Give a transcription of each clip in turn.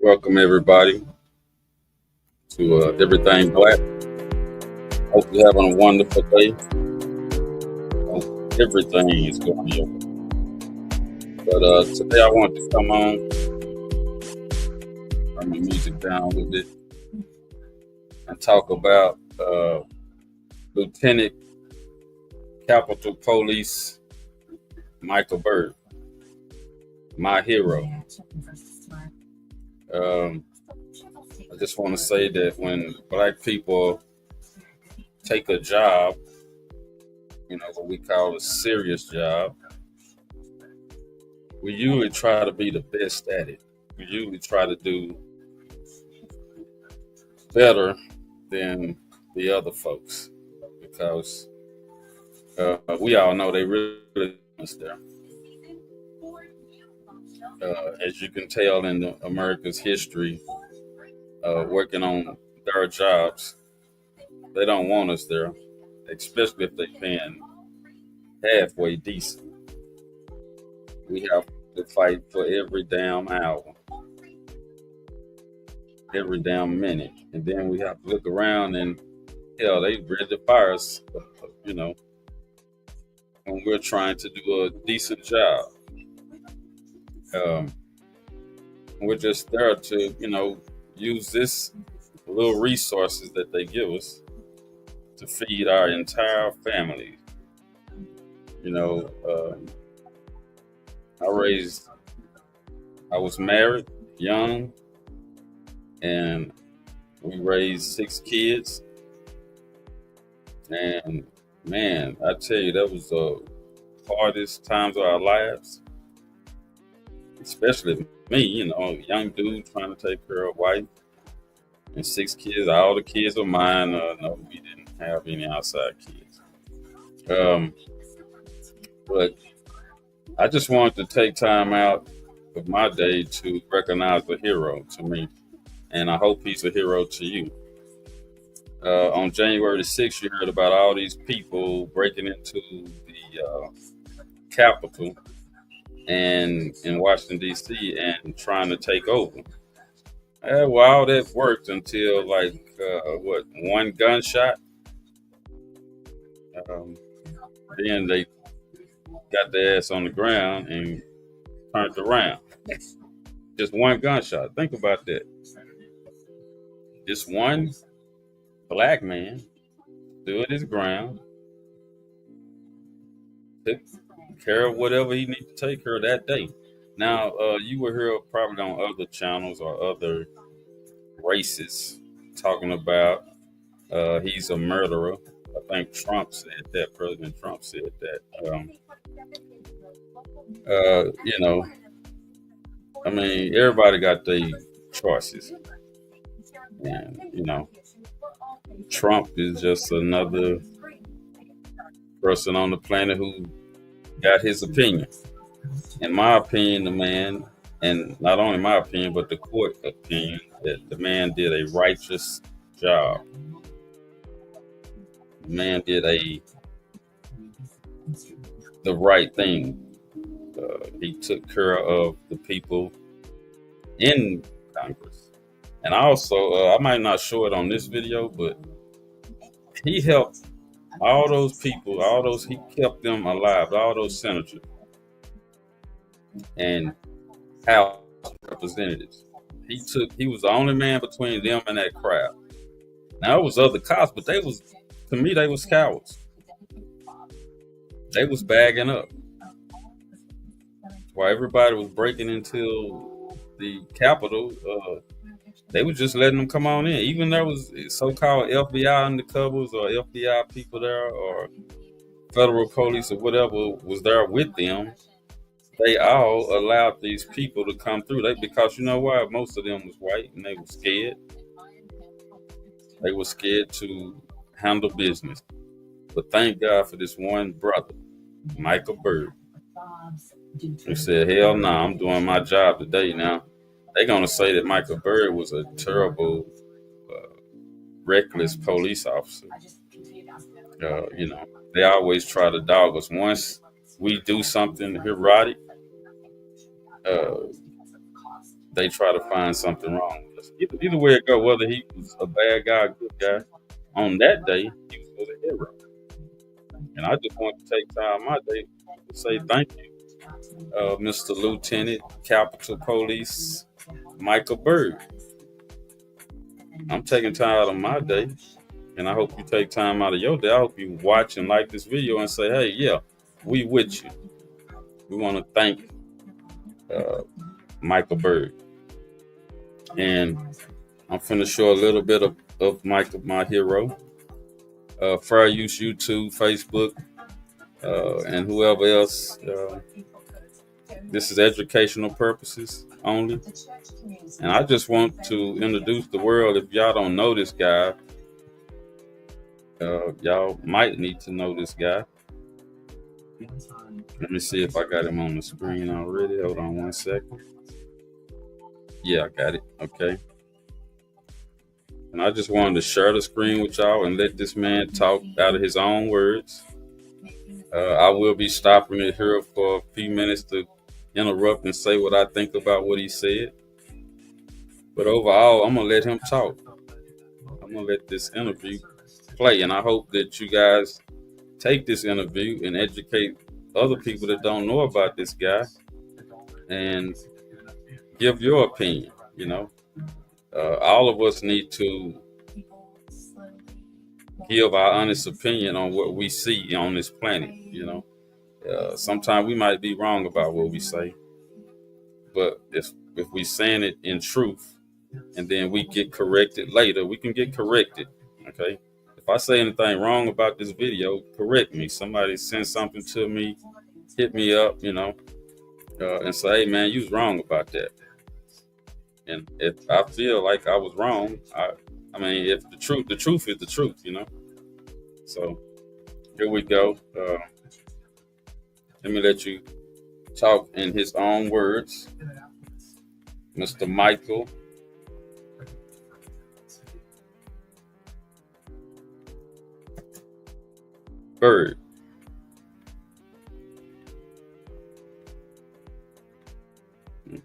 Welcome everybody to Everything Black. Hope you're having a wonderful day. Hope everything is going your way. But today I want to come on, turn my music down a little bit, and talk about Lieutenant Capitol Police Michael Byrd, my hero. Um, I just want to say that when black people take a job, what we call a serious job, we usually try to be the best at it. We usually try to do better than the other folks because we all know they really us there. As you can tell in America's history, working on their jobs, they don't want us there, especially if they're paying halfway decent. We have to fight for every damn hour, every damn minute, and then we have to look around and hell, they ready to fire us, you know, when we're trying to do a decent job. Um, we're just there to, use this little resources that they give us to feed our entire family. You know, I raised, I was married young, and we raised 6 kids. And man, I tell you, that was the hardest times of our lives, especially me, young dude trying to take care of a wife and 6 kids. All the kids were mine. No, we didn't have any outside kids. Um, but I just wanted to take time out of my day to recognize a hero to me, and I hope he's a hero to you. On January the 6th, you heard about all these people breaking into the Capitol and in Washington D.C. and trying to take over. Well, all that worked until one gunshot. Um, then they got their ass on the ground and turned around. Just one gunshot. Think about that. Just one black man stood his ground, took care of whatever he needed to take care of that day. Now, you will hear probably on other channels or other races talking about he's a murderer. I think Trump said that. President Trump said that. You know, I mean, everybody got their choices, and Trump is just another person on the planet who got his opinion. In my opinion, the man, and not only my opinion, but the court opinion, that the man did a righteous job. The man did the right thing. He took care of the people in Congress, and also I might not show it on this video, but he helped all those people, he kept them alive, all those senators and House representatives. He was the only man between them and that crowd. Now it was other cops, but to me, they was cowards. They was bagging up while everybody was breaking into the Capitol. They was just letting them come on in. Even there was so-called FBI undercovers or FBI people there or federal police or whatever was there with them. They all allowed these people to come through. Because you know why? Most of them was white and they were scared. They were scared to handle business. But thank God for this one brother, Michael Byrd. He said, hell no, I'm doing my job today. Now, they're going to say that Michael Byrd was a terrible, reckless police officer. They always try to dog us. Once we do something heroic, they try to find something wrong. Either way it go, whether he was a bad guy or good guy, on that day he was a hero. And I just want to take time my day to say thank you, Mr. Lieutenant Capitol Police Micheal Byrd. I'm taking time out of my day, and I hope you take time out of your day. I hope you watch and like this video and say, hey, yeah, we with you. We want to thank Micheal Byrd. And I'm finna show a little bit of Micheal, my hero. Fair use YouTube, Facebook, and whoever else. This is educational purposes only. And I just want to introduce the world. If y'all don't know this guy, y'all might need to know this guy. Let me see if I got him on the screen already. Hold on 1 second. Yeah, I got it. Okay. And I just wanted to share the screen with y'all and let this man talk out of his own words. I will be stopping it here for a few minutes to interrupt and say what I think about what he said. But overall, I'm going to let him talk. I'm going to let this interview play. And I hope that you guys take this interview and educate other people that don't know about this guy and give your opinion. You know, all of us need to give our honest opinion on what we see on this planet. You know, sometimes we might be wrong about what we say, but if we saying it in truth and then we get corrected later, we can get corrected. Okay. If I say anything wrong about this video, correct me. Somebody send something to me, hit me up, you know, and say, hey man, you was wrong about that. And if I feel like I was wrong, I mean, if the truth is the truth, you know. So here we go. Let me let you talk in his own words, Mr. Micheal Byrd.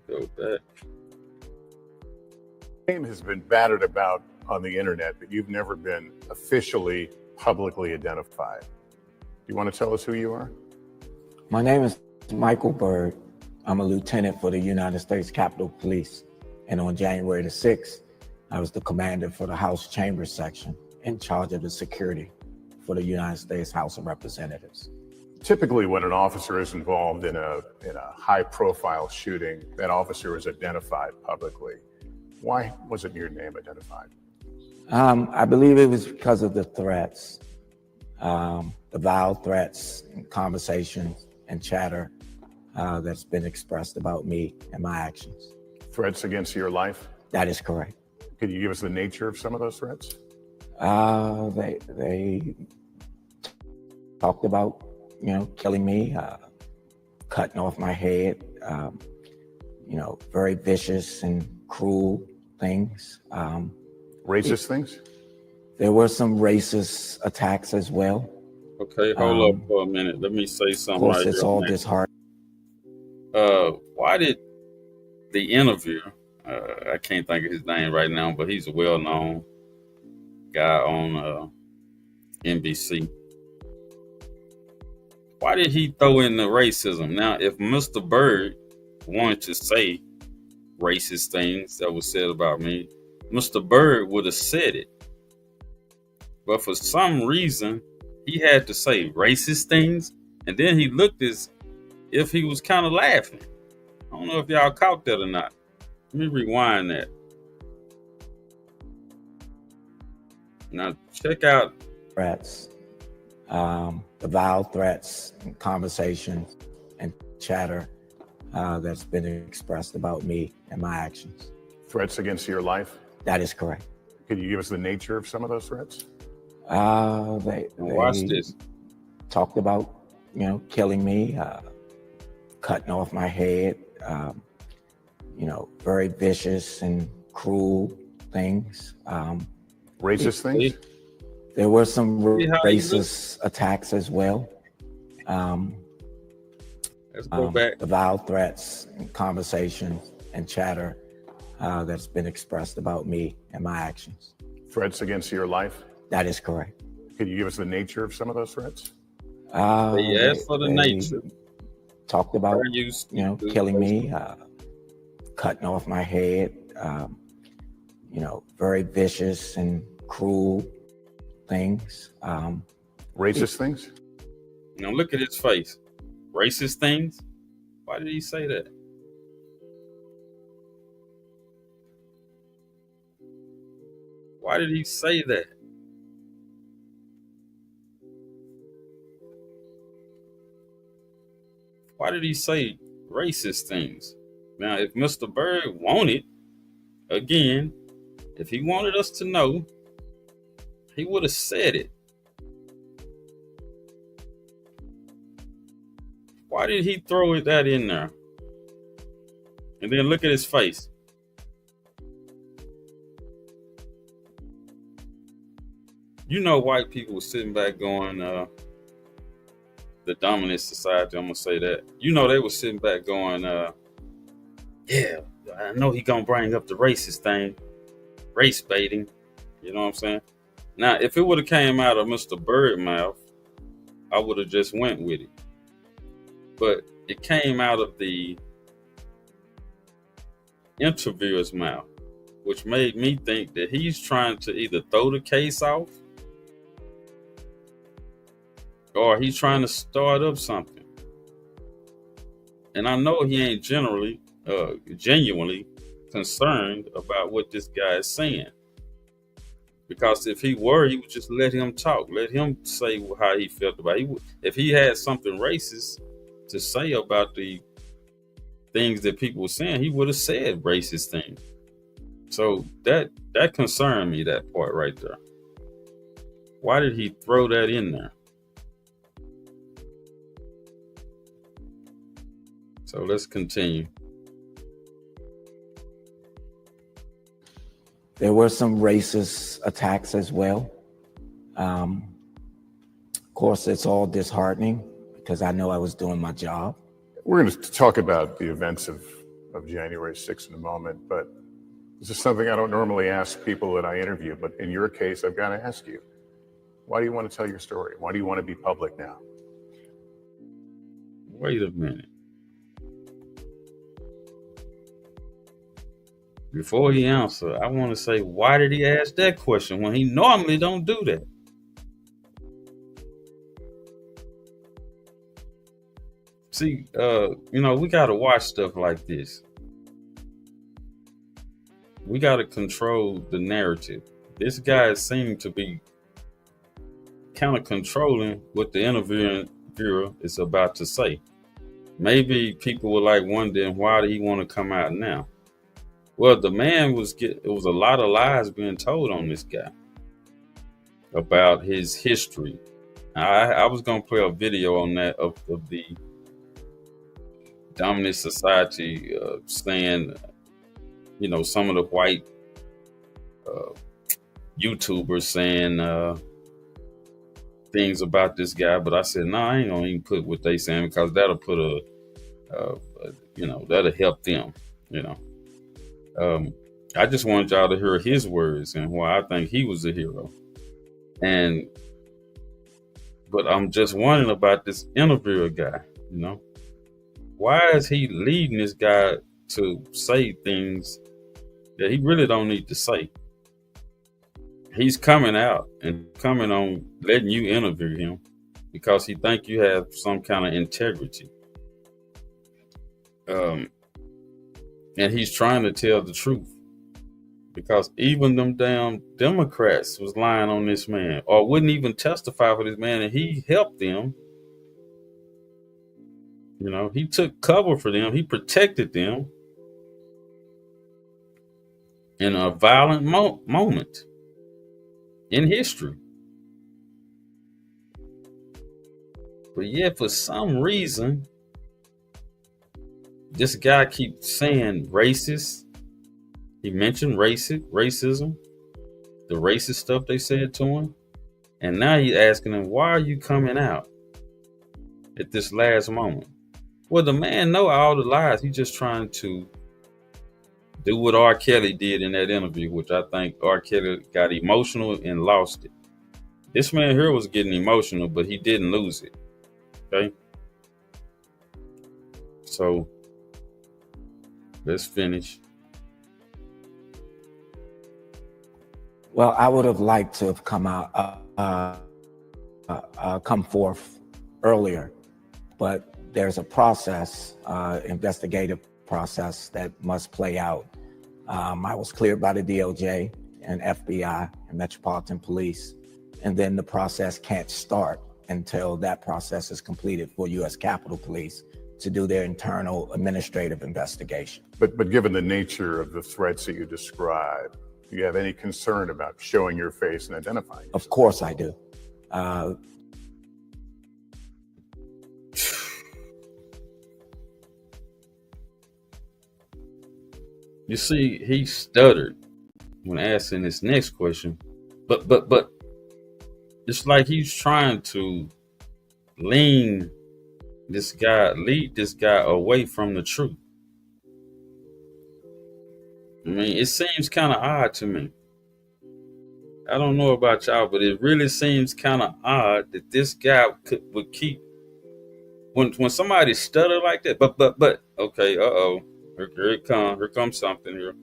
Go back. Name has been battered about on the internet, but you've never been officially publicly identified. Do you want to tell us who you are? My name is Micheal Byrd. I'm a lieutenant for the United States Capitol Police. And on January the 6th, I was the commander for the House Chamber Section in charge of the security for the United States House of Representatives. Typically, when an officer is involved in a high-profile shooting, that officer is identified publicly. Why wasn't your name identified? I believe it was because of the threats, the vile threats and conversations and chatter that's been expressed about me and my actions. Threats against your life? That is correct. Could you give us the nature of some of those threats? They talked about, you know, killing me, cutting off my head, you know, very vicious and cruel things. Racist things? There were some racist attacks as well. Okay, hold up for a minute. Let me say something. Of course, right it's here. all disheartening. Why did the interviewer, I can't think of his name right now, but he's a well-known guy on NBC. Why did he throw in the racism? Now, if Mr. Byrd wanted to say racist things that was said about me, Mr. Byrd would have said it. But for some reason, he had to say racist things, and then he looked as if he was kind of laughing. I don't know if y'all caught that or not. Let me rewind that. Now, check out Threats, the vile threats and conversations and chatter that's been expressed about me and my actions. Threats against your life? That is correct. Could you give us the nature of some of those threats? They watch this. Talked about, you know, killing me, cutting off my head, you know, very vicious and cruel things. Racist things? There were some racist attacks as well. Let's go back. The vile threats and conversations and chatter that's been expressed about me and my actions. Threats against your life? That is correct. Could you give us the nature of some of those threats? They asked for the nature. Talked about, Fair use, killing me, cutting off my head, very vicious and cruel things. Racist things? Now look at his face. Racist things? Why did he say that? Why did he say that? Why did he say racist things? Now, if Mr. Byrd wanted, again, if he wanted us to know, he would have said it. Why did he throw that in there? And then look at his face. White people were sitting back going, the dominant society, I'm gonna say that. They were sitting back going, yeah, I know he gonna bring up the racist thing, race baiting. You know what I'm saying? Now, if it would have came out of Mr. Byrd mouth, I would have just went with it. But it came out of the interviewer's mouth, which made me think that he's trying to either throw the case off or he's trying to start up something. And I know he ain't genuinely concerned about what this guy is saying. Because if he were, he would just let him talk. Let him say how he felt about it. If he had something racist to say about the things that people were saying, he would have said racist things. So that concerned me, that part right there. Why did he throw that in there? So let's continue. There were some racist attacks as well. Of course, it's all disheartening because I know I was doing my job. We're going to talk about the events of January 6th in a moment, but this is something I don't normally ask people that I interview, but in your case, I've got to ask you. Why do you want to tell your story? Why do you want to be public now? Wait a minute. Before he answers, I want to say, why did he ask that question when he normally don't do that? See, we got to watch stuff like this. We got to control the narrative. This guy seemed to be kind of controlling what the interviewer is about to say. Maybe people were like wondering, why did he want to come out now? Well, the man it was a lot of lies being told on this guy about his history. I was going to play a video on that of the dominant society saying, some of the white YouTubers saying things about this guy, but I said, no, I ain't gonna even put what they saying because that'll put that'll help them, I just wanted y'all to hear his words and why I think he was a hero. But I'm just wondering about this interviewer guy, why is he leading this guy to say things that he really don't need to say? He's coming out and coming on letting you interview him because he think you have some kind of integrity. And he's trying to tell the truth because even them damn Democrats was lying on this man or wouldn't even testify for this man, and he helped them. He took cover for them. He protected them in a violent moment in history. But yet, for some reason, this guy keeps saying racist. He mentioned racism, the racist stuff they said to him. And now he's asking him, why are you coming out at this last moment? Well, the man know all the lies. He's just trying to Do what R. Kelly did in that interview, which I think R. Kelly got emotional and lost it. This man here was getting emotional, but he didn't lose it. Okay? So let's finish. Well, I would have liked to have come forth earlier, but there's a process, investigative process that must play out. I was cleared by the DOJ and FBI and Metropolitan Police, and then the process can't start until that process is completed for U.S. Capitol Police to do their internal administrative investigation. But given the nature of the threats that you described, do you have any concern about showing your face and identifying yourself? Of course I do. You see, he stuttered when asking this next question, but it's like he's trying to lead this guy away from the truth. I mean, it seems kind of odd to me. I don't know about y'all, but it really seems kind of odd that this guy would keep when somebody stutter like that. But okay, here comes something here.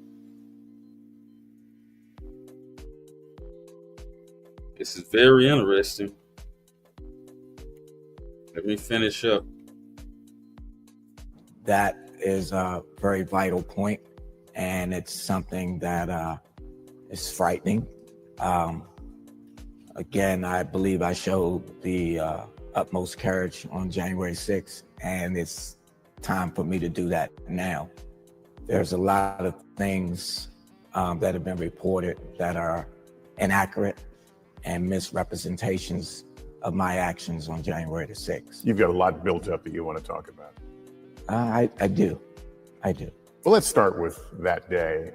This is very interesting. Let me finish up. That is a very vital point, and it's something that is frightening. Again, I believe I showed the utmost courage on January 6th, and it's time for me to do that now. There's a lot of things that have been reported that are inaccurate and misrepresentations of my actions on January the 6th. You've got a lot built up that you want to talk about. I do. Well, let's start with that day,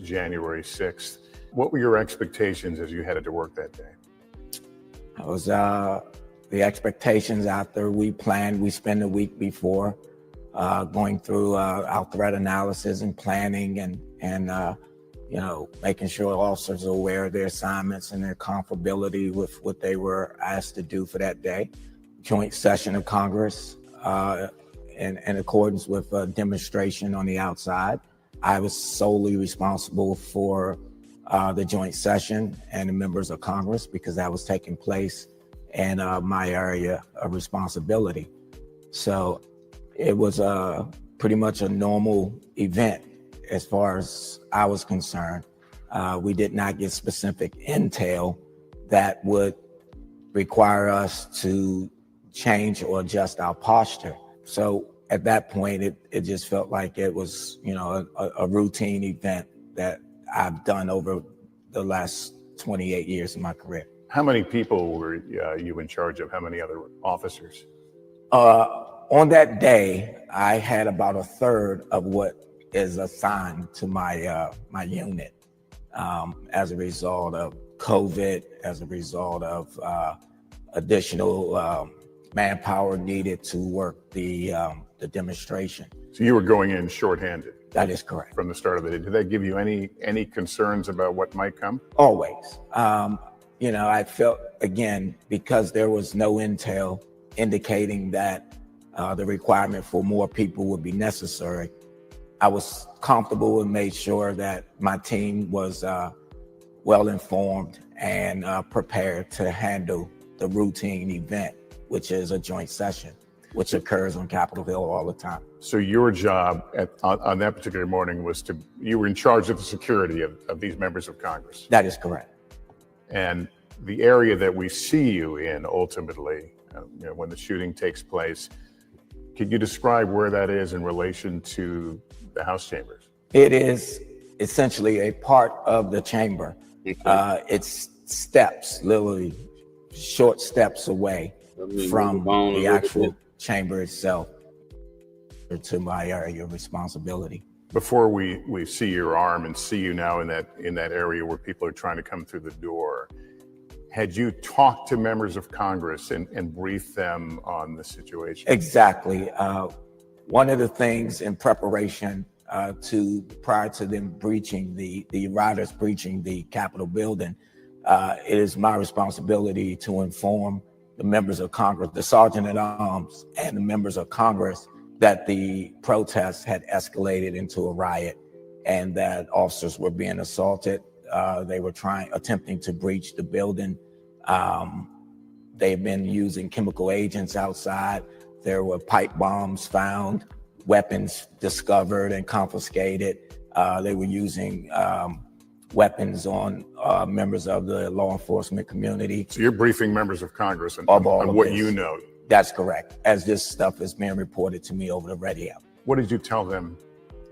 January 6th. What were your expectations as you headed to work that day? It was the expectations after we planned. We spent a week before going through our threat analysis and planning and making sure officers are aware of their assignments and their comfortability with what they were asked to do for that day. Joint session of Congress in accordance with a demonstration on the outside. I was solely responsible for the joint session and the members of Congress because that was taking place in my area of responsibility. So it was pretty much a normal event as far as I was concerned. We did not get specific intel that would require us to change or adjust our posture. So at that point, it just felt like it was, a routine event that I've done over the last 28 years of my career. How many people were you in charge of? How many other officers? On that day, I had about a third of what is assigned to my my unit as a result of COVID, as a result of additional manpower needed to work the demonstration. So you were going in shorthanded? That is correct. From the start of the day. Did that give you any concerns about what might come? Always. I felt, again, because there was no intel indicating that the requirement for more people would be necessary, I was comfortable and made sure that my team was well informed and prepared to handle the routine event, which is a joint session, which occurs on Capitol Hill all the time. So your job on that particular morning was you were in charge of the security of these members of Congress? That is correct. And the area that we see you in ultimately, when the shooting takes place, could you describe where that is in relation to the House chambers? It is essentially a part of the chamber. It's steps, literally short steps away from the actual chamber itself to my area of responsibility. Before we see your arm and see you now in that area where people are trying to come through the door, had you talked to members of Congress and briefed them on the situation? Exactly. One of the things in preparation prior to them breaching the rioters breaching the Capitol building. It is my responsibility to inform the members of Congress, the Sergeant at Arms, and the members of Congress that the protests had escalated into a riot and that officers were being assaulted. They were attempting to breach the building. They've been using chemical agents outside. There were pipe bombs found, weapons discovered and confiscated. They were using weapons on members of the law enforcement community. So you're briefing members of Congress on what you know. That's correct, as this stuff is being reported to me over the radio. What did you tell them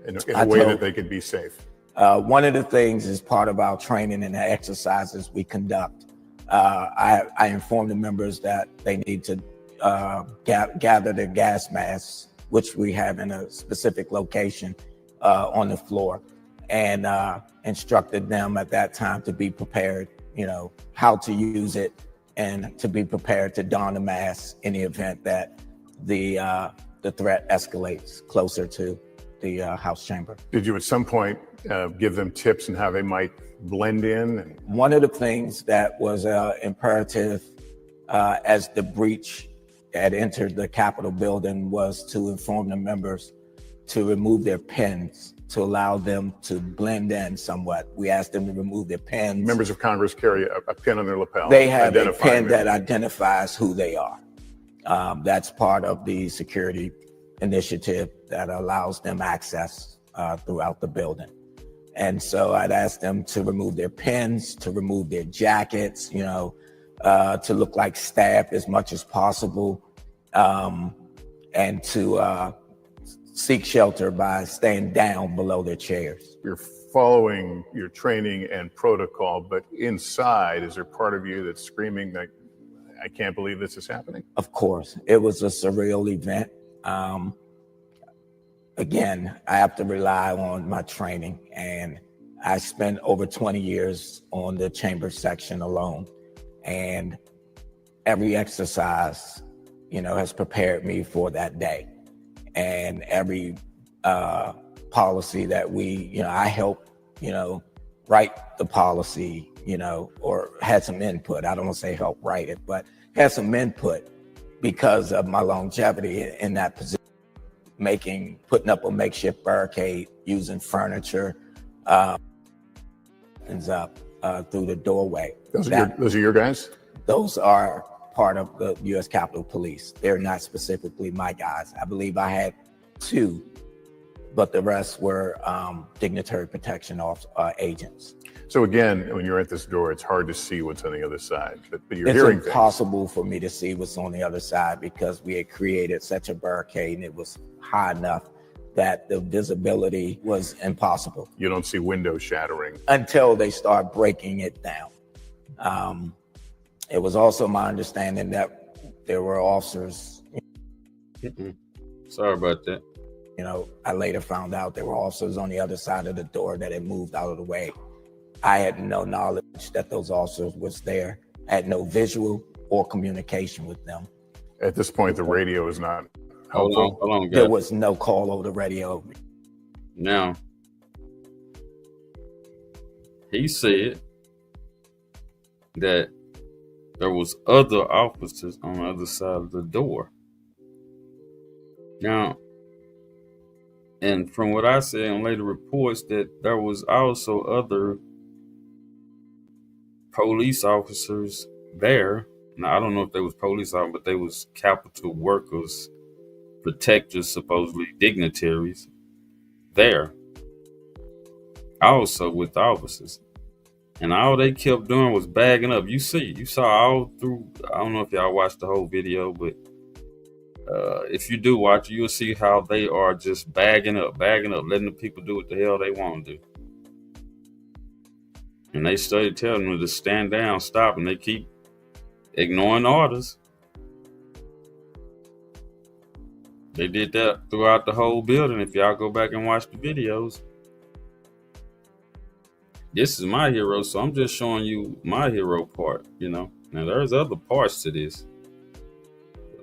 in a way that they could be safe? One of the things is part of our training and the exercises we conduct. I informed the members that they need to gather their gas masks, which we have in a specific location on the floor, and instructed them at that time to be prepared, how to use it and to be prepared to don the mask in the event that the threat escalates closer to the House chamber. Did you at some point give them tips on how they might blend in? One of the things that was imperative as the breach had entered the Capitol building was to inform the members to remove their pens to allow them to blend in somewhat. We asked them to remove their pens. Members of Congress carry a pin on their lapel. They have a pin that identifies who they are. That's part of the security initiative that allows them access throughout the building. And so I'd asked them to remove their pins, to remove their jackets, to look like staff as much as possible, and to seek shelter by staying down below their chairs. You're following your training and protocol, but inside, is there part of you that's screaming that I can't believe this is happening? Of course, it was a surreal event. Again, I have to rely on my training, and I spent over 20 years on the chamber section alone, and every exercise, has prepared me for that day. And every policy that I helped, write the policy, or had some input. I don't want to say help write it, but had some input because of my longevity in that position, putting up a makeshift barricade, using furniture, opens up through the doorway. Those are your guys? Those are part of the U.S. Capitol Police. They're not specifically my guys. I believe I had 2, but the rest were dignitary protection agents. So again, when you're at this door, it's hard to see what's on the other side, but you're it's hearing impossible for me to see what's on the other side because we had created such a barricade and it was high enough that the visibility was impossible. You don't see windows shattering. Until they start breaking it down. It was also my understanding that there were officers. Sorry about that. I later found out there were officers on the other side of the door that had moved out of the way. I had no knowledge that those officers was there. I had no visual or communication with them. At this point, the radio is not helpful. Hold on, there was no call over the radio. Now, he said that there was other officers on the other side of the door. Now, and from what I said in later reports, that there was also other police officers there. Now, I don't know if they was police officers, but they was Capitol workers, protectors, supposedly dignitaries there. Also with the officers. And all they kept doing was bagging up. You saw all through, I don't know if y'all watched the whole video, but if you do watch it, you'll see how they are just bagging up, letting the people do what the hell they want to do. And they started telling them to stand down, stop, and they keep ignoring orders. They did that throughout the whole building. If y'all go back and watch the videos. This is my hero, so I'm just showing you my hero part, Now, there's other parts to this.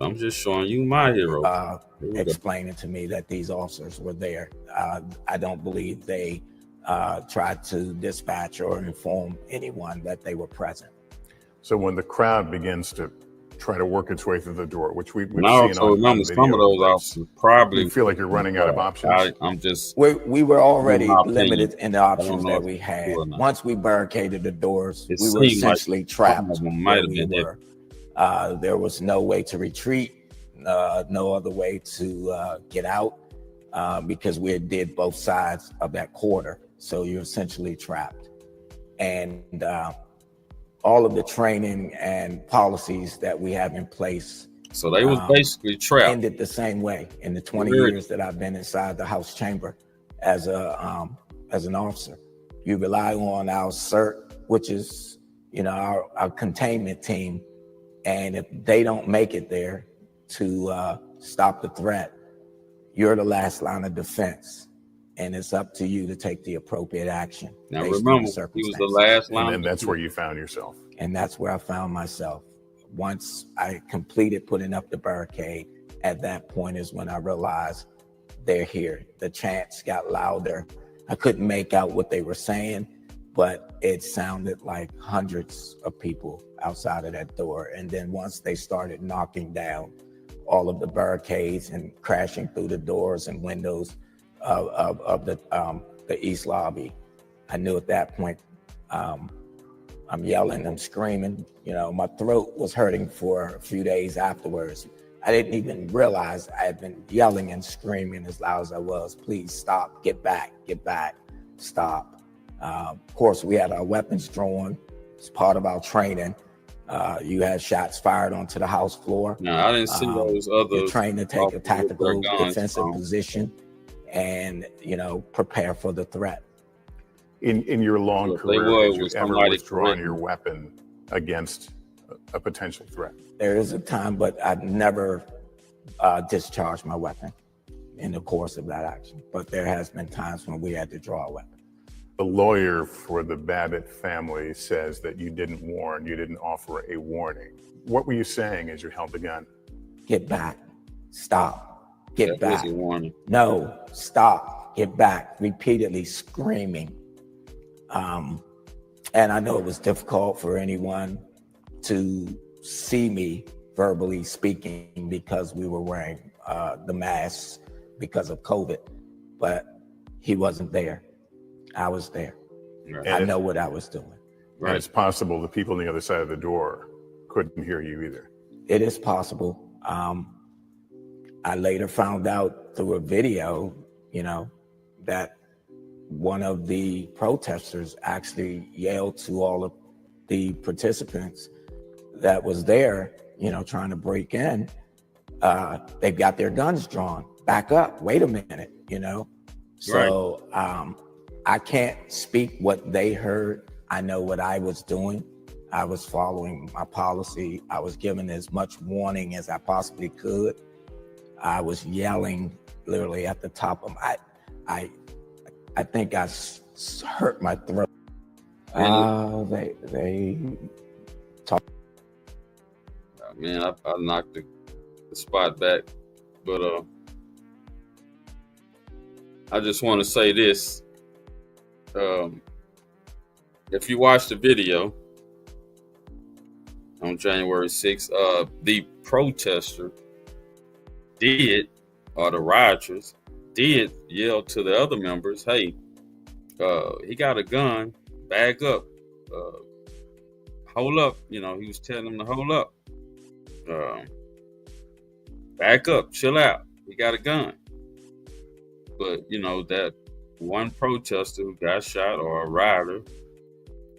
I'm just showing you my hero. Explaining to me that these officers were there. I don't believe they tried to dispatch or inform anyone that they were present. So when the crowd begins to try to work its way through the door, which we've And I seen also on remember video, some of those officers probably you feel like you're running out of options. I'm just We were already my limited opinion. in the I don't options know that if we it's had. true or not. Once we barricaded the doors, It we were seemed like essentially some trapped of them might where have we been were. There was no way to retreat, no other way to get out, because we did both sides of that quarter. So you're essentially trapped. And all of the training and policies that we have in place. So they was basically trapped. Ended the same way in the 20 Weird. years that I've been inside the House chamber as an officer. You rely on our CERT, which is, our containment team. And if they don't make it there to stop the threat, you're the last line of defense. And it's up to you to take the appropriate action. Now remember, he was the last line. And that's where you found yourself. And that's where I found myself. Once I completed putting up the barricade, at that point is when I realized they're here. The chants got louder. I couldn't make out what they were saying, but it sounded like hundreds of people outside of that door. And then once they started knocking down all of the barricades and crashing through the doors and windows of the East Lobby, I knew at that point, I'm yelling, I'm screaming. My throat was hurting for a few days afterwards. I didn't even realize I had been yelling and screaming as loud as I was. Please stop, get back, stop. Of course, we had our weapons drawn. It's part of our training. You had shots fired onto the house floor. No, I didn't see those other. You're trained to take a tactical defensive position and, prepare for the threat. In your long career, have you ever withdrawn your weapon against a potential threat? There is a time, but I've never discharged my weapon in the course of that action. But there has been times when we had to draw a weapon. The lawyer for the Babbitt family says that you didn't warn, you didn't offer a warning. What were you saying as you held the gun? Get back, stop, get back. Was a warning. No, stop, get back, repeatedly screaming. And I know it was difficult for anyone to see me verbally speaking because we were wearing the masks because of COVID, but he wasn't there. I was there. Right. I know what I was doing. Right. And it's possible the people on the other side of the door couldn't hear you either. It is possible. I later found out through a video, that one of the protesters actually yelled to all of the participants that was there, trying to break in. They've got their guns drawn. Back up. Wait a minute, So I can't speak what they heard. I know what I was doing. I was following my policy. I was given as much warning as I possibly could. I was yelling literally at the top of I think I hurt my throat. They talked. Man, I knocked the spot back, but I just want to say this. If you watch the video on January 6th, the protester the rioters did yell to the other members, hey, he got a gun, bag up, hold up. He was telling them to hold up, back up, chill out, he got a gun. But that one protester who got shot, or a rioter,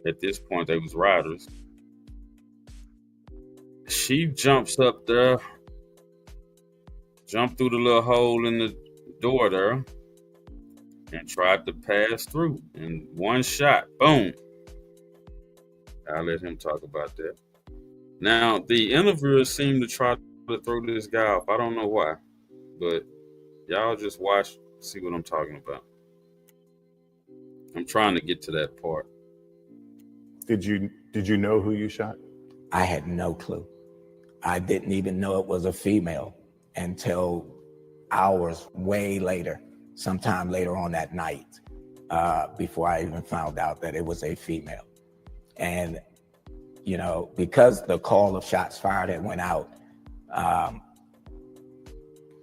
at this point they was rioters, she jumps up there, jumped through the little hole in the door there, and tried to pass through. And one shot, boom. I'll let him talk about that. Now, the interviewers seem to try to throw this guy off. I don't know why, but y'all just watch, see what I'm talking about. I'm trying to get to that part. Did you know who you shot? I had no clue. I didn't even know it was a female until hours way later, sometime later on that night, before I even found out that it was a female. And, you know, because the call of shots fired had went out,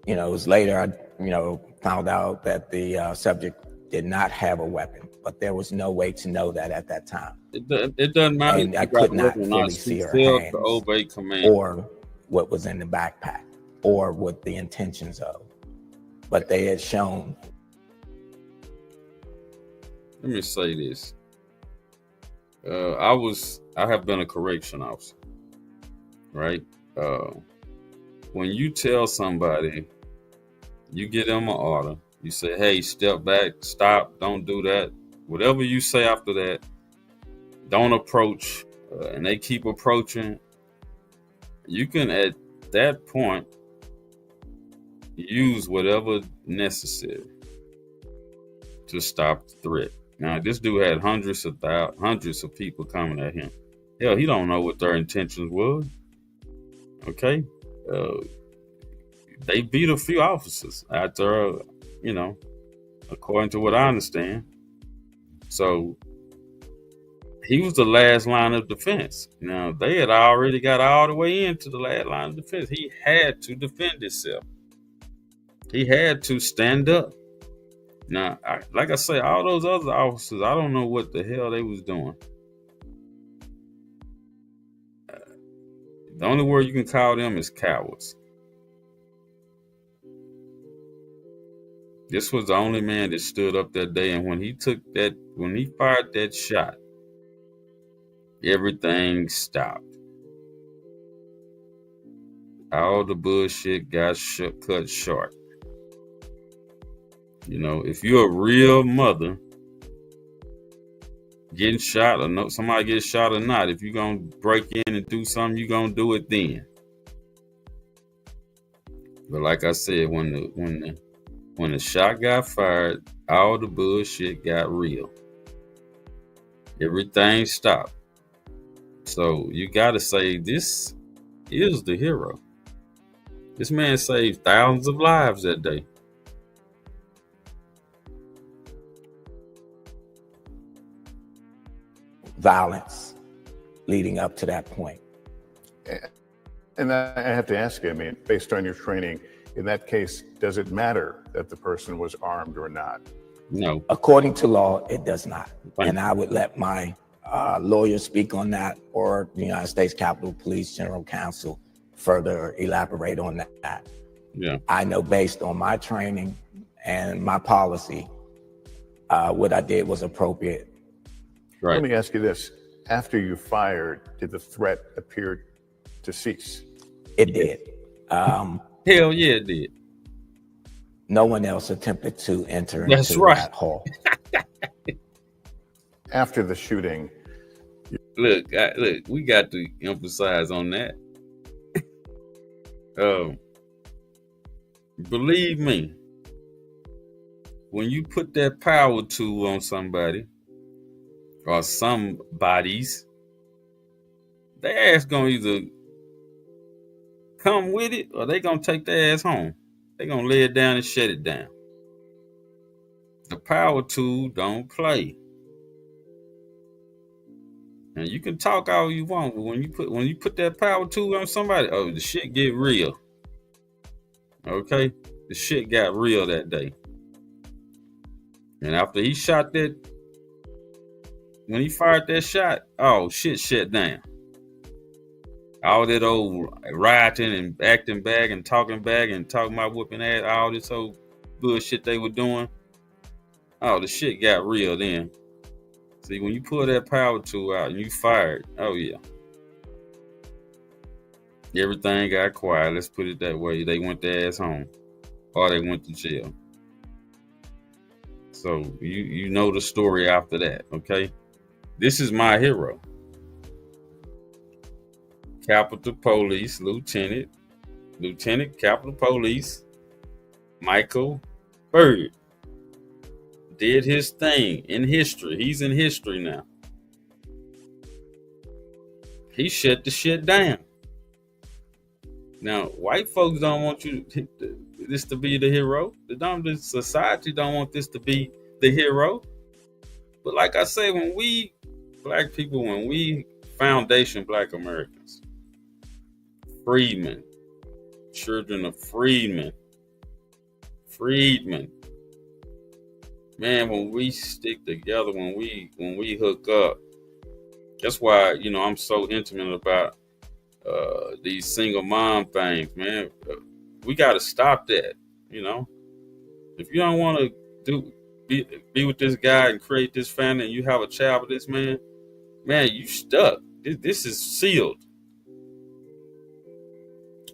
you know, it was later I, you know, found out that the subject did not have a weapon, but there was no way to know that at that time. It doesn't matter. And I could not fully see her hands to obey command. or what was in the backpack or what the intentions of. But they had shown. Let me say this. I have been a correction officer, right? When you tell somebody, you give them an order, you say, hey, step back, stop, don't do that. Whatever you say after that, don't approach, and they keep approaching, you can, at that point, use whatever necessary to stop the threat. Now, this dude had hundreds of people coming at him. Hell, he don't know what their intentions was. Okay? They beat a few officers after, you know, according to what I understand. So he was the last line of defense. Now, they had already got all the way into the last line of defense. He had to defend himself. He had to stand up. Now, like I say, all those other officers, I don't know what the hell they was doing. The only word you can call them is cowards. This was the only man that stood up that day, and when he fired that shot, everything stopped. All the bullshit got cut short. You know, if you're a real mother, getting shot or no, somebody gets shot or not, if you're gonna break in and do something, you're gonna do it then. But like I said, when the shot got fired, all the bullshit got real. Everything stopped. So you gotta say, this is the hero. This man saved thousands of lives that day. Violence leading up to that point. And I have to ask you, I mean, based on your training, in that case, does it matter that the person was armed or not? No. According to law, it does not. And I would let my lawyer speak on that, or the United States Capitol Police General Counsel further elaborate on that. Yeah. I know based on my training and my policy, what I did was appropriate. Right. Let me ask you this. After you fired, did the threat appear to cease? It did. Hell yeah, it did. No one else attempted to enter That's into right. that hall. After the shooting. Look, we got to emphasize on that. Believe me, when you put that power tool on somebody, or some bodies, their ass gonna either come with it or they gonna take their ass home. They gonna lay it down and shut it down. The power tool don't play. And you can talk all you want, but when you put that power tool on somebody, oh, the shit get real. Okay? The shit got real that day. And after he shot that, when he fired that shot, oh, shit shut down. All that old rioting and acting back and talking about whooping ass, all this old bullshit they were doing. Oh, the shit got real then. See, when you pull that power tool out and you fired, oh yeah. Everything got quiet, let's put it that way. They went their ass home. Or they went to jail. So you know the story after that, okay? This is my hero. Capitol Police Lieutenant Capitol Police Micheal Byrd did his thing in history. He's in history now. He shut the shit down. Now, white folks don't want this to be the hero. The society don't want this to be the hero. But like I say, when we black people, when we foundation black Americans, freedmen, children of freedmen, man, when we stick together, when we hook up, that's why I'm so intimate about these single mom things, man. We got to stop that. If you don't want to be with this guy and create this family, and you have a child with this man, you stuck. This is sealed.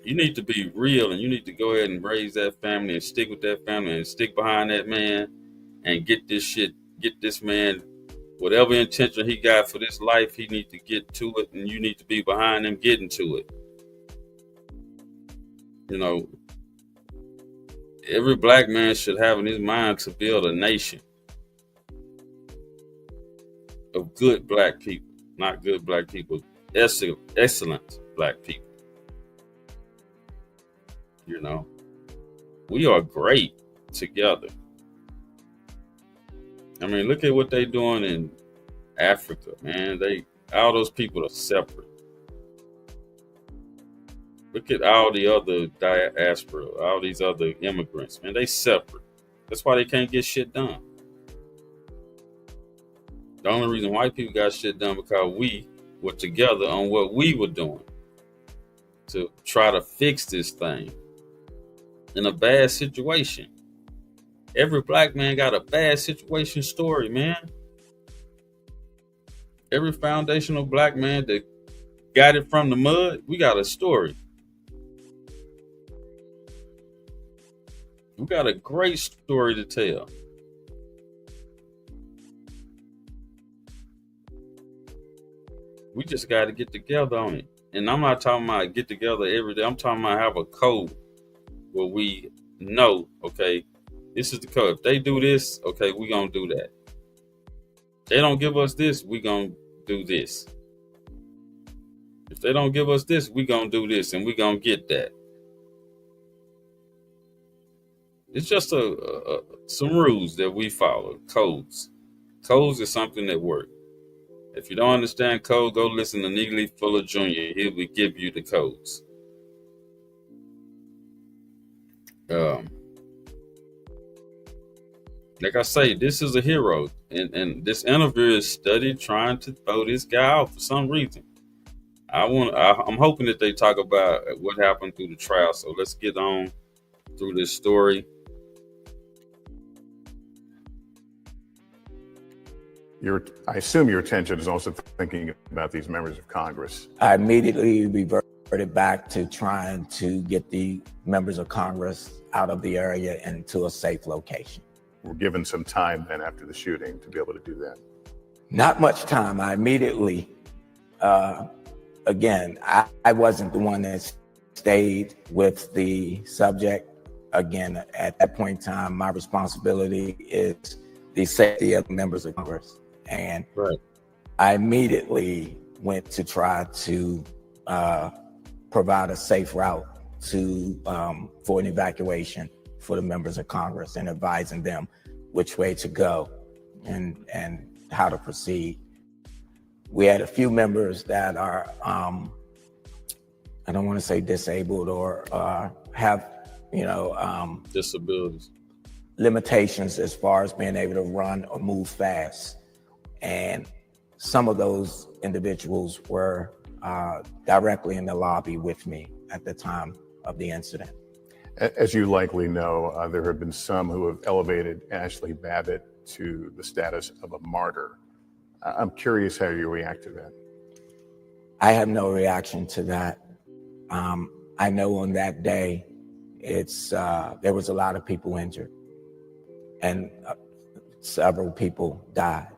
You need to be real, and you need to go ahead and raise that family and stick with that family and stick behind that man and get this man whatever intention he got for this life. He needs to get to it, and you need to be behind him getting to it. Every black man should have in his mind to build a nation of good black people, not good black people, excellent black people. We are great together. I mean, look at what they're doing in Africa, man. All those people are separate. Look at all the other diaspora, all these other immigrants, man. They separate. That's why they can't get shit done. The only reason white people got shit done because we were together on what we were doing to try to fix this thing in a bad situation. Every black man got a bad situation story, man. Every foundational black man that got it from the mud, we got a story. We got a great story to tell. We just got to get together on it. And I'm not talking about get together every day. I'm talking about have a code where we know, okay, this is the code. If they do this, okay, we gonna do that. If they don't give us this, we gonna do this. If they don't give us this, we gonna do this, and we gonna get that. It's just some rules that we follow, codes. Codes is something that works. If you don't understand code, go listen to Neely Fuller Jr. He will give you the codes. Like I say, this is a hero, and this interview is studied trying to throw this guy out for some reason. I'm hoping that they talk about what happened through the trial. So let's get on through this story. I assume your attention is also thinking about these members of Congress. I immediately reverted back to trying to get the members of Congress out of the area and to a safe location. We're given some time then after the shooting to be able to do that. Not much time. I immediately, again, I wasn't the one that stayed with the subject. Again, at that point in time, my responsibility is the safety of the members of Congress. And right. I immediately went to try to provide a safe route for an evacuation for the members of Congress and advising them which way to go and how to proceed. We had a few members that are, I don't want to say disabled or have, disabilities, limitations as far as being able to run or move fast. And some of those individuals were directly in the lobby with me at the time of the incident. As you likely know, there have been some who have elevated Ashley Babbitt to the status of a martyr. I'm curious how you react to that. I have no reaction to that. I know on that day, there was a lot of people injured and several people died.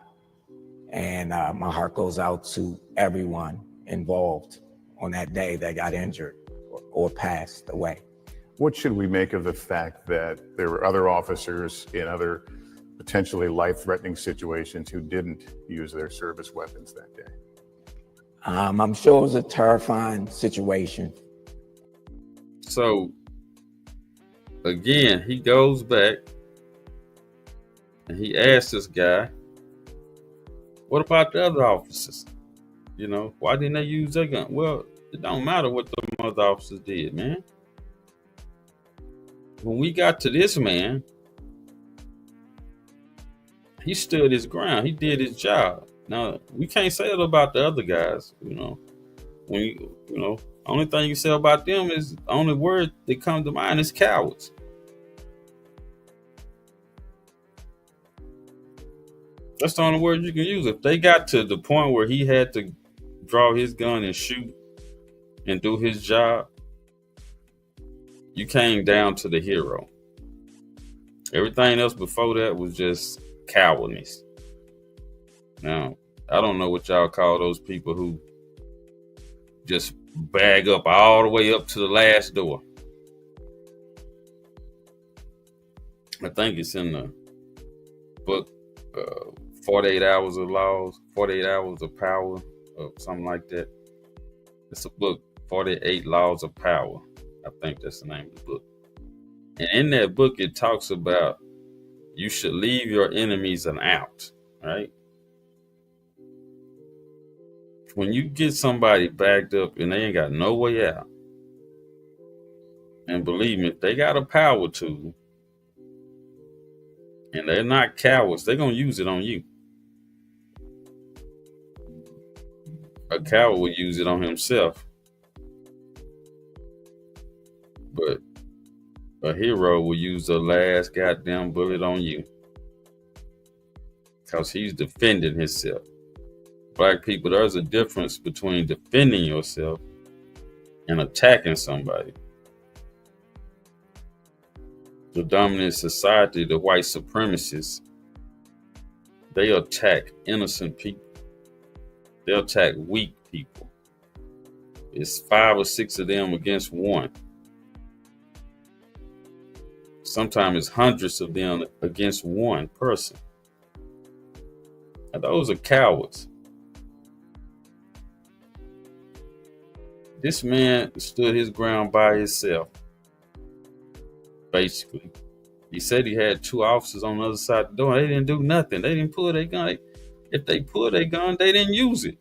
And my heart goes out to everyone involved on that day that got injured or passed away. What should we make of the fact that there were other officers in other potentially life-threatening situations who didn't use their service weapons that day? I'm sure it was a terrifying situation. So again, he goes back and he asks this guy, what about the other officers? You know, why didn't they use their gun? Well, it don't matter what the other officers did, man. When we got to this man, he stood his ground. He did his job. Now, we can't say that about the other guys, you know. When you know, only thing you say about them is the only word that comes to mind is cowards. That's the only word you can use. If they got to the point where he had to draw his gun and shoot and do his job, you came down to the hero. Everything else before that was just cowardness. Now, I don't know what y'all call those people who just bag up all the way up to the last door. I think it's in the book 48 Hours of Laws, 48 Hours of Power, or something like that. It's a book, 48 Laws of Power. I think that's the name of the book. And in that book, it talks about you should leave your enemies an out, right? When you get somebody backed up and they ain't got no way out, and believe me, if they got a power tool and they're not cowards, they're going to use it on you. A coward would use it on himself. But a hero will use the last goddamn bullet on you. Because he's defending himself. Black people, there's a difference between defending yourself and attacking somebody. The dominant society, the white supremacists, they attack innocent people. They attack weak people. It's 5 or 6 of them against one. Sometimes it's hundreds of them against one person. And those are cowards. This man stood his ground by himself. Basically, he said he had 2 officers on the other side of the door. They didn't do nothing. They didn't pull their gun. If they pulled their gun, they didn't use it.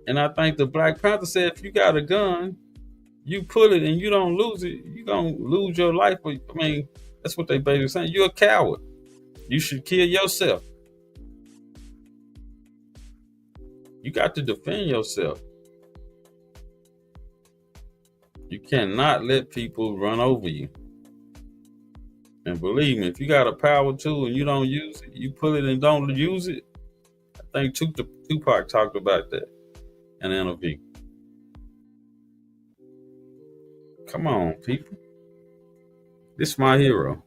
And I think the Black Panther said, if you got a gun, you pull it and you don't lose it, you're going to lose your life. I mean, that's what they basically saying. You're a coward. You should kill yourself. You got to defend yourself. You cannot let people run over you. And believe me, if you got a power tool and you don't use it, you pull it and don't use it. I think Tupac talked about that in an interview. Come on, people. This is my hero.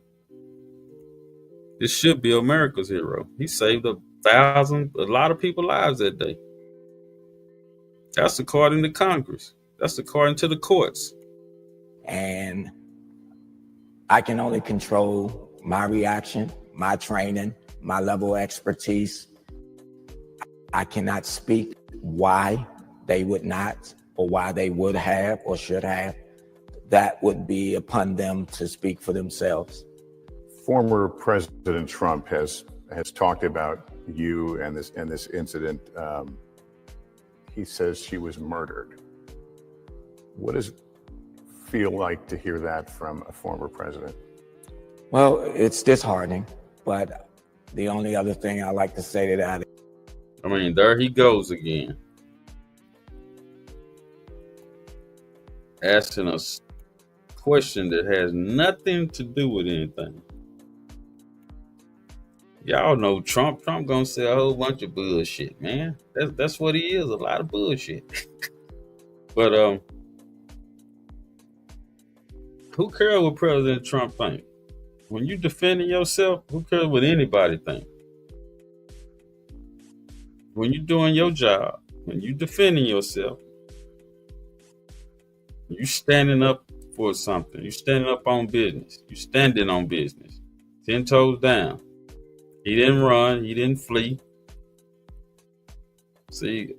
This should be America's hero. He saved a lot of people's lives that day. That's according to Congress. That's according to the courts. And I can only control my reaction, my training, my level of expertise. I cannot speak why they would not, or why they would have or should have. That would be upon them to speak for themselves. Former President Trump has talked about you and this incident. He says she was murdered. What does it feel like to hear that from a former president? Well, it's disheartening, but the only other thing I like to say to that, I mean, there he goes again, asking us a question that has nothing to do with anything. Y'all know Trump gonna say a whole bunch of bullshit, man. That's what he is, a lot of bullshit. But who cares what President Trump think? When you defending yourself, who cares what anybody think? When you're doing your job, when you defending yourself, you standing up for something. You standing up on business. You standing on business. 10 toes down. He didn't run. He didn't flee. See,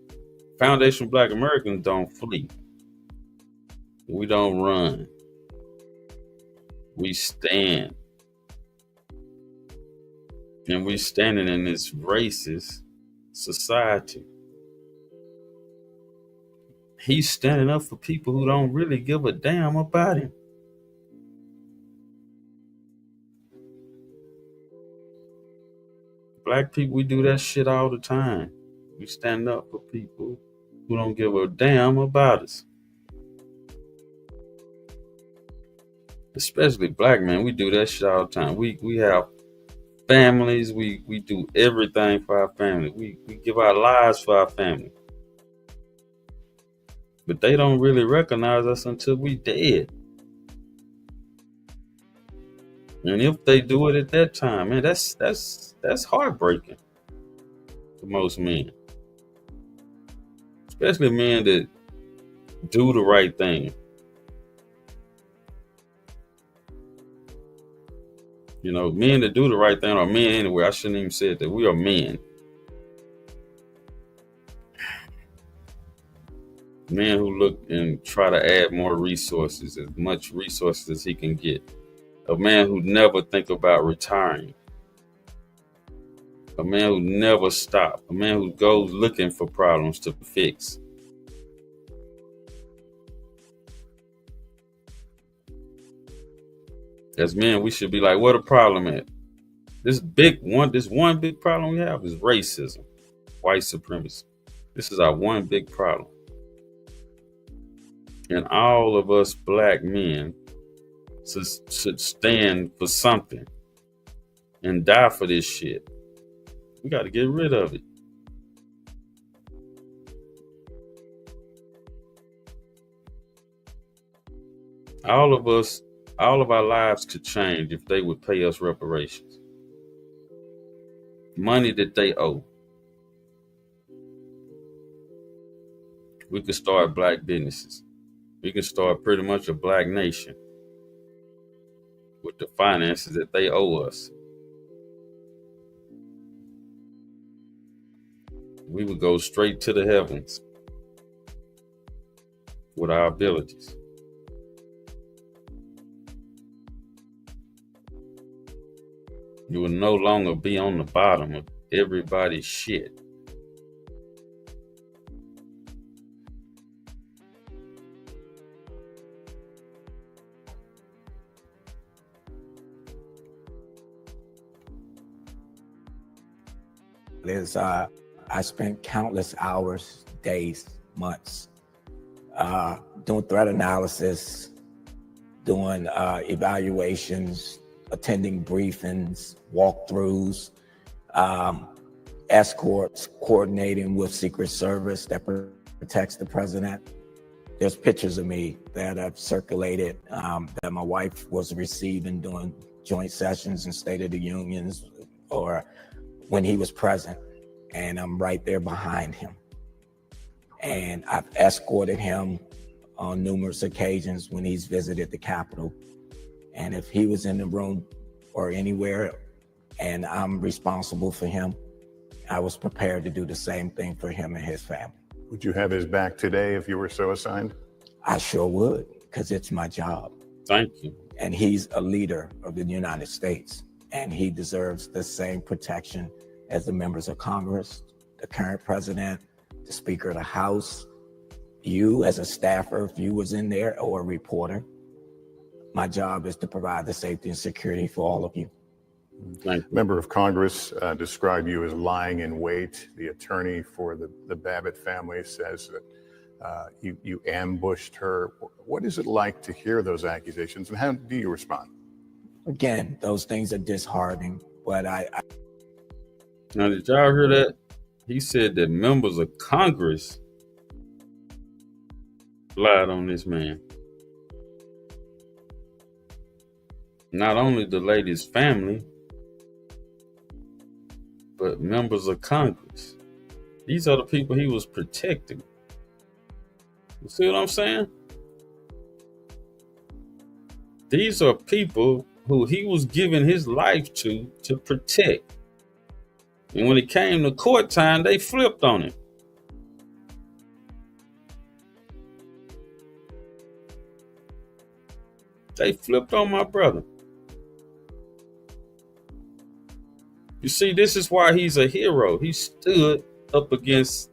Foundation Black Americans don't flee. We don't run. We stand. And we standing in this racist society. He's standing up for people who don't really give a damn about him. Black people, we do that shit all the time. We stand up for people who don't give a damn about us. Especially black men, we do that shit all the time. We have families, we do everything for our family. We give our lives for our family. But they don't really recognize us until we dead. And if they do it at that time, man, that's heartbreaking for most men. Especially men that do the right thing. You know, men that do the right thing are men anyway. I shouldn't even say that. We are men. Men who look and try to add more resources, as much resources as he can get. A man who never think about retiring. A man who never stop. A man who goes looking for problems to fix. As men, we should be like, what a problem at? This one big problem we have is racism, white supremacy. This is our one big problem. And all of us black men should stand for something and die for this shit. We got to get rid of it. All of our lives could change if they would pay us reparations. Money that they owe. We could start black businesses. We can start pretty much a black nation with the finances that they owe us. We would go straight to the heavens with our abilities. You will no longer be on the bottom of everybody's shit. I spent countless hours, days, months doing threat analysis, doing evaluations, attending briefings, walkthroughs, escorts, coordinating with Secret Service that protects the president. There's pictures of me that have circulated that my wife was receiving during joint sessions and State of the Unions or when he was present. And I'm right there behind him. And I've escorted him on numerous occasions when he's visited the Capitol. And if he was in the room or anywhere and I'm responsible for him, I was prepared to do the same thing for him and his family. Would you have his back today if you were so assigned? I sure would, because it's my job. Thank you. And he's a leader of the United States, and he deserves the same protection as the members of Congress, the current president, the Speaker of the House, you as a staffer, if you was in there, or a reporter. My job is to provide the safety and security for all of you. Member of Congress described you as lying in wait. The attorney for the Babbitt family says that you ambushed her. What is it like to hear those accusations, and how do you respond? Again, those things are disheartening, but Now, did y'all hear that? He said that members of Congress lied on this man. Not only the lady's family, but members of Congress. These are the people he was protecting. You see what I'm saying? These are people who he was giving his life to protect. And when it came to court time, they flipped on him. They flipped on my brother. You see, this is why he's a hero. He stood up against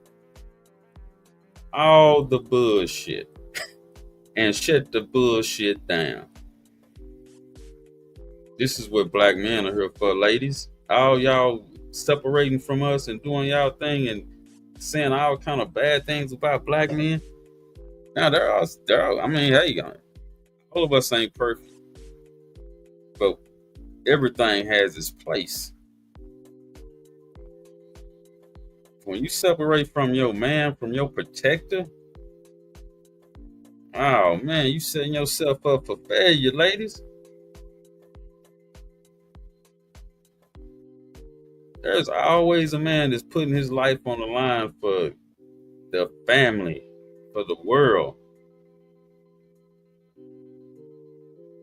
all the bullshit and shut the bullshit down. This is what black men are here for, ladies. All y'all separating from us and doing y'all thing and saying all kind of bad things about black men. Now I mean, hey, all of us ain't perfect, but everything has its place. When you separate from your man, from your protector, oh man, you setting yourself up for failure, ladies. There's always a man that's putting his life on the line for the family, for the world.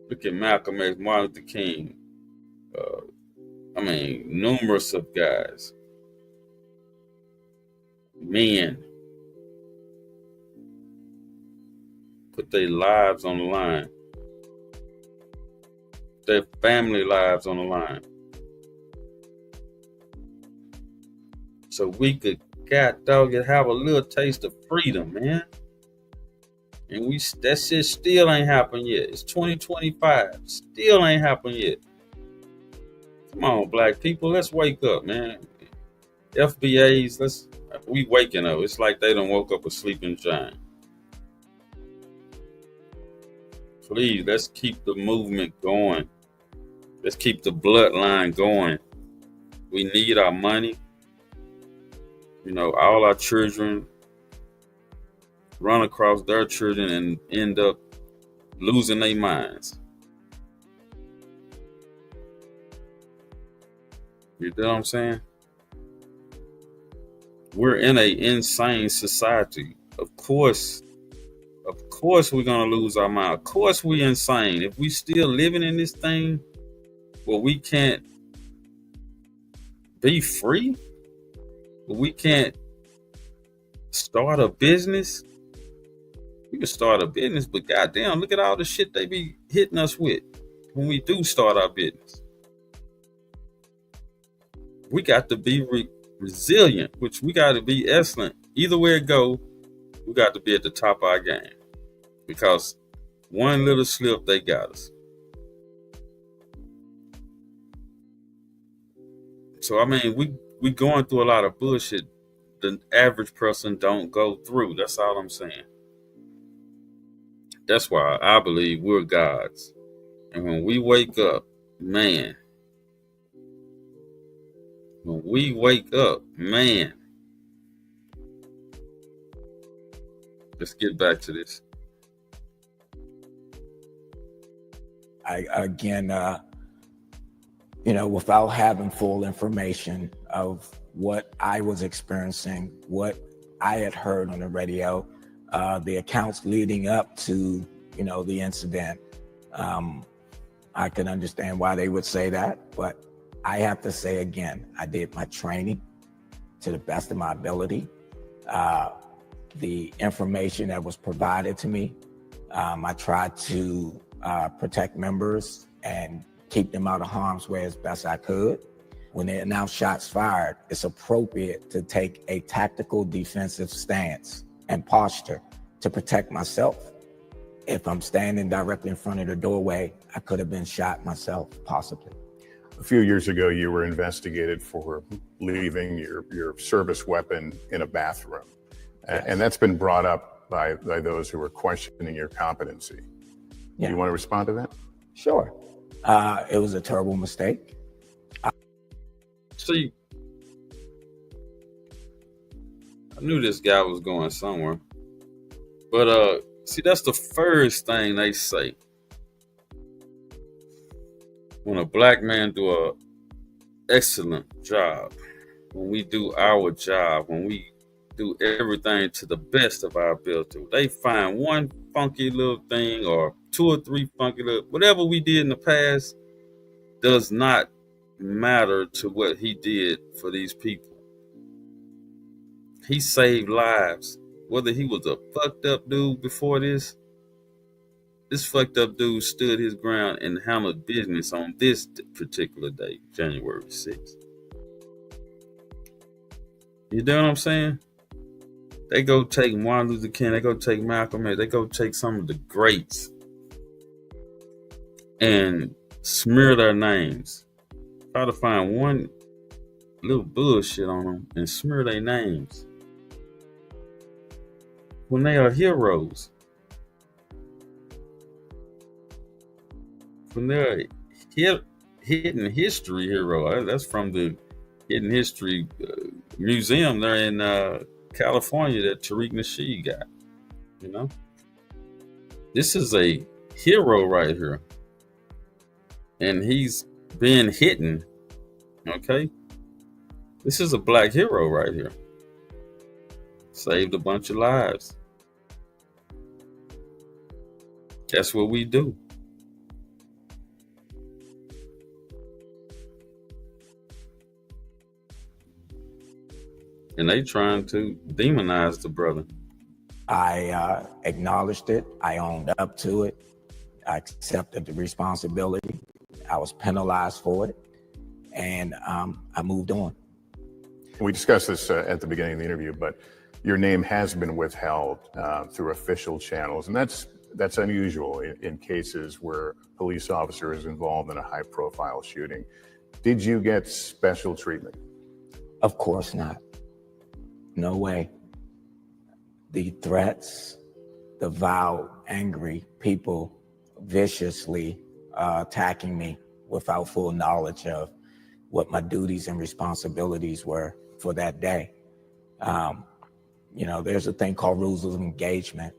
Look at Malcolm X, Martin Luther King. Numerous of guys, men, put their lives on the line, their family lives on the line, so we could, God dog it, have a little taste of freedom, man. And that shit still ain't happened yet. It's 2025, still ain't happened yet. Come on, black people, let's wake up, man. FBAs, we waking up. It's like they done woke up a sleeping giant. Please, let's keep the movement going. Let's keep the bloodline going. We need our money. All our children run across their children and end up losing their minds. You know what I'm saying? We're in an insane society. Of course we're gonna lose our mind. Of course we insane. If we still living in this thing where we can't be free, where we can't start a business. We can start a business, but goddamn, look at all the shit they be hitting us with when we do start our business. We got to be resilient, which we got to be excellent. Either way it go, we got to be at the top of our game, because one little slip, they got us. So I mean, we going through a lot of bullshit the average person don't go through. That's all I'm saying. That's why I believe we're gods. And when we wake up, man, let's get back to this. Without having full information of what I was experiencing, what I had heard on the radio, the accounts leading up to, the incident, I can understand why they would say that, but I have to say again, I did my training to the best of my ability. The information that was provided to me, I tried to protect members and keep them out of harm's way as best I could. When they announce shots fired, it's appropriate to take a tactical defensive stance and posture to protect myself. If I'm standing directly in front of the doorway, I could have been shot myself, possibly. A few years ago, you were investigated for leaving your service weapon in a bathroom. Yes. And that's been brought up by those who are questioning your competency. Yeah. Do you want to respond to that? Sure. It was a terrible mistake. See, I knew this guy was going somewhere. But see, that's the first thing they say. When a black man do a excellent job, when we do our job, when we do everything to the best of our ability, they find one funky little thing or two or three funky little, whatever we did in the past does not matter to what he did for these people. He saved lives. Whether he was a fucked up dude before this, This fucked up dude stood his ground and handled business on this particular day, January 6th. You know what I'm saying? They go take Martin Luther King, they go take Malcolm X, they go take some of the greats and smear their names. Try to find one little bullshit on them and smear their names when they are heroes. When they're hidden history hero. That's from the Hidden History Museum there in California that Tariq Nasheed got. You know, this is a hero right here, and he's been hidden. Okay, this is a black hero right here. Saved a bunch of lives. That's what we do. And they trying to demonize the brother. I acknowledged it. I owned up to it. I accepted the responsibility. I was penalized for it, and I moved on. We discussed this at the beginning of the interview, but your name has been withheld through official channels, and that's unusual in cases where a police officer is involved in a high-profile shooting. Did you get special treatment? Of course not. No way. The threats, the vile, angry people viciously attacking me without full knowledge of what my duties and responsibilities were for that day. You know, there's a thing called rules of engagement.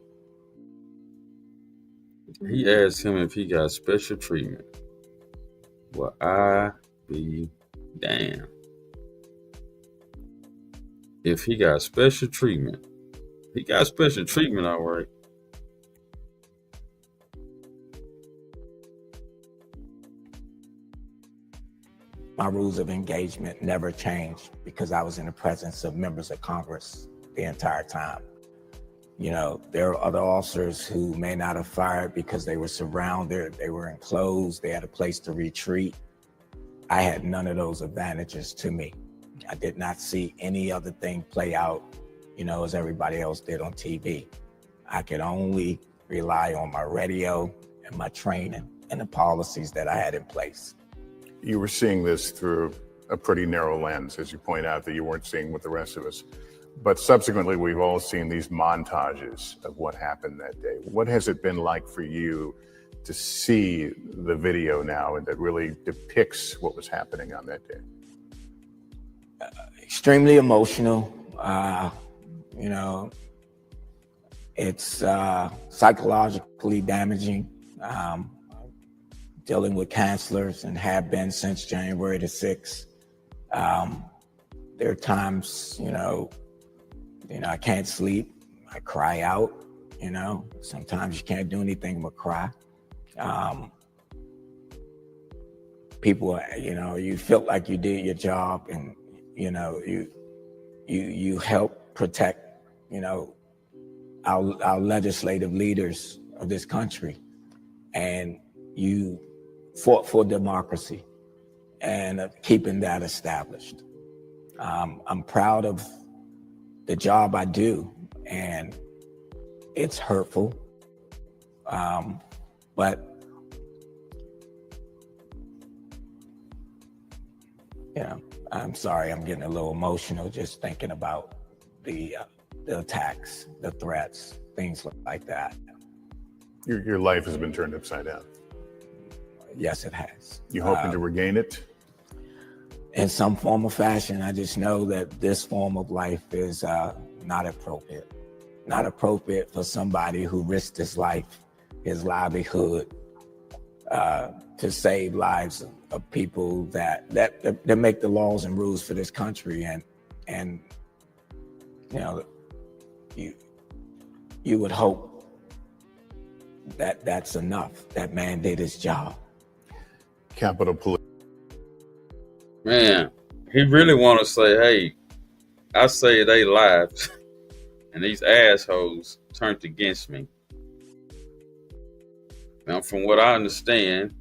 He asked him if he got special treatment. Well, I be damned. If he got special treatment. He got special treatment, all right. My rules of engagement never changed because I was in the presence of members of Congress the entire time. You know, there are other officers who may not have fired because they were surrounded, they were enclosed, they had a place to retreat. I had none of those advantages to me. I did not see any other thing play out, you know, as everybody else did on TV. I could only rely on my radio and my training and the policies that I had in place. You were seeing this through a pretty narrow lens, as you point out, that you weren't seeing with the rest of us. But subsequently, we've all seen these montages of what happened that day. What has it been like for you to see the video now and that really depicts what was happening on that day? Extremely emotional. You know, it's psychologically damaging. Dealing with counselors and have been since January the 6th. There are times, you know, I can't sleep. I cry out, you know. Sometimes you can't do anything but cry. People, you know, you felt like you did your job, and you know, you help protect, you know, our legislative leaders of this country, and you fought for democracy and keeping that established. I'm proud of the job I do, and it's hurtful, but you know, I'm sorry, I'm getting a little emotional just thinking about the attacks, the threats, things like that. Your life has been turned upside down. Yes, it has. You hoping to regain it? In some form or fashion. I just know that this form of life is not appropriate. Not appropriate for somebody who risked his life, his livelihood, to save lives of people that make the laws and rules for this country. And you know, you would hope that that's enough. That man did his job. Capitol Police. Man, he really want to say, hey, I saved their lives and these assholes turned against me. Now, from what I understand,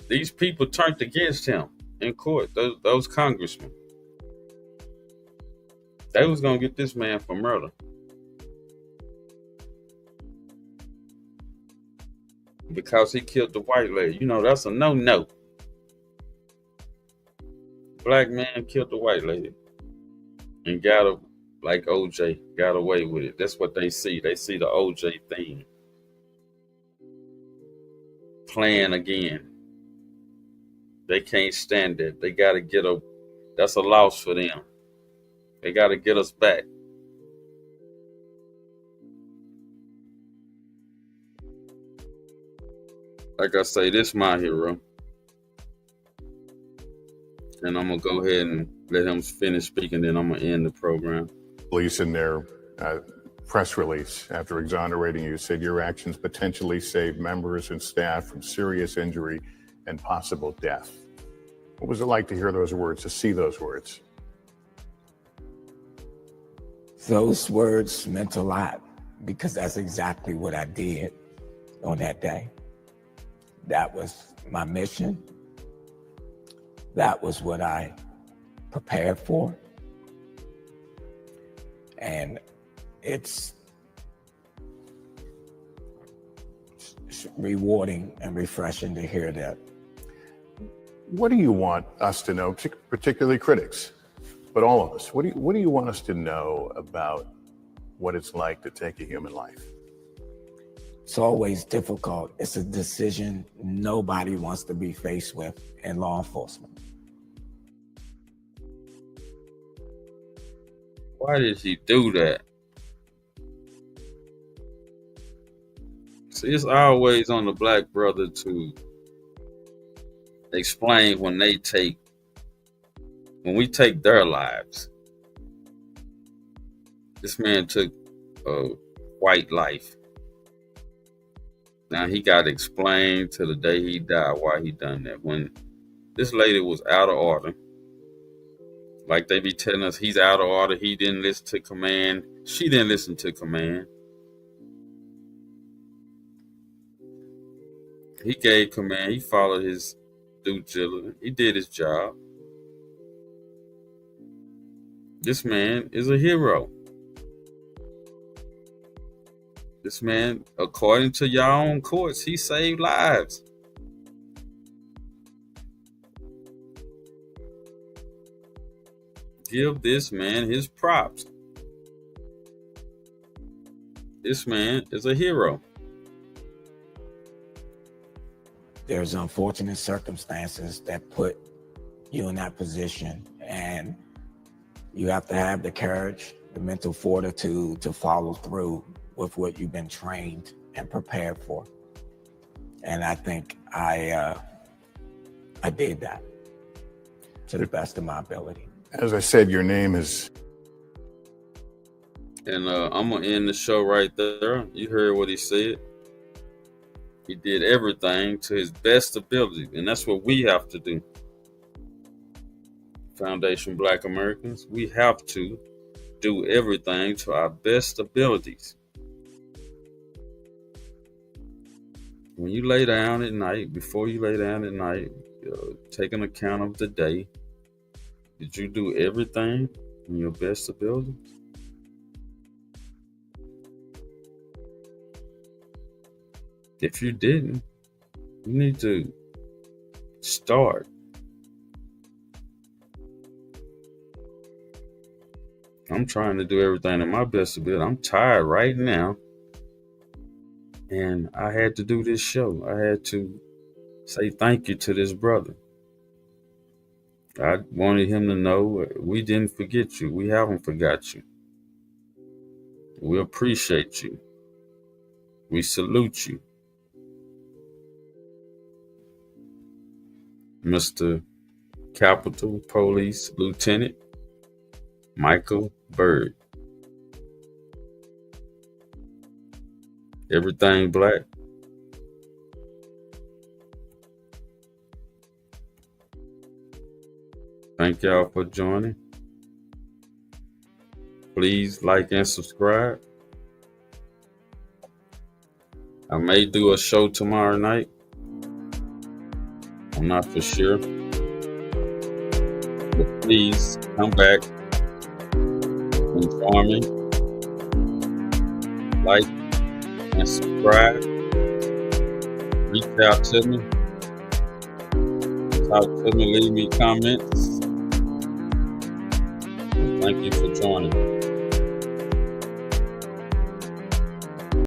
these people turned against him in court. Those congressmen, they was gonna get this man for murder because he killed the white lady. You know, that's a no. Black man killed the white lady and like OJ, got away with it. That's what they see. They see the OJ thing playing again. They can't stand it. They got to that's a loss for them. They got to get us back. Like I say, this is my hero. And I'm going to go ahead and let him finish speaking, then I'm going to end the program. Police in their press release after exonerating you said your actions potentially saved members and staff from serious injury and possible death. What was it like to hear those words, to see those words? Those words meant a lot because that's exactly what I did on that day. That was my mission. That was what I prepared for. And it's rewarding and refreshing to hear that. What do you want us to know, particularly critics, but all of us? What do you want us to know about what it's like to take a human life? It's always difficult. It's a decision nobody wants to be faced with in law enforcement. Why did he do that? See, it's always on the black brother to explain when we take their lives. This man took a white life. Now he got explained to the day he died why he done that. When this lady was out of order, like they be telling us he's out of order, he didn't listen to command, she didn't listen to command. He gave command, he followed his due diligence, he did his job. This man is a hero. This man, according to your own courts, he saved lives. Give this man his props. This man is a hero. There's unfortunate circumstances that put you in that position, and you have to have the courage, the mental fortitude to follow through with what you've been trained and prepared for. And I think I did that to the best of my ability. As I said, your name is... And I'm going to end the show right there. You heard what he said. He did everything to his best ability, and that's what we have to do. Foundation Black Americans, we have to do everything to our best abilities. When you lay down at night, before you lay down at night, take an account of the day. Did you do everything in your best abilities? If you didn't, you need to start. I'm trying to do everything in my best ability. I'm tired right now. And I had to do this show. I had to say thank you to this brother. I wanted him to know we didn't forget you. We haven't forgot you. We appreciate you. We salute you. Mr. Capitol Police Lieutenant Micheal Byrd. Everything Black. Thank y'all for joining. Please like and subscribe. I may do a show tomorrow night. I'm not for sure. But please come back and join me. Like and subscribe. Reach out to me. Talk to me. Leave me comments. And thank you for joining.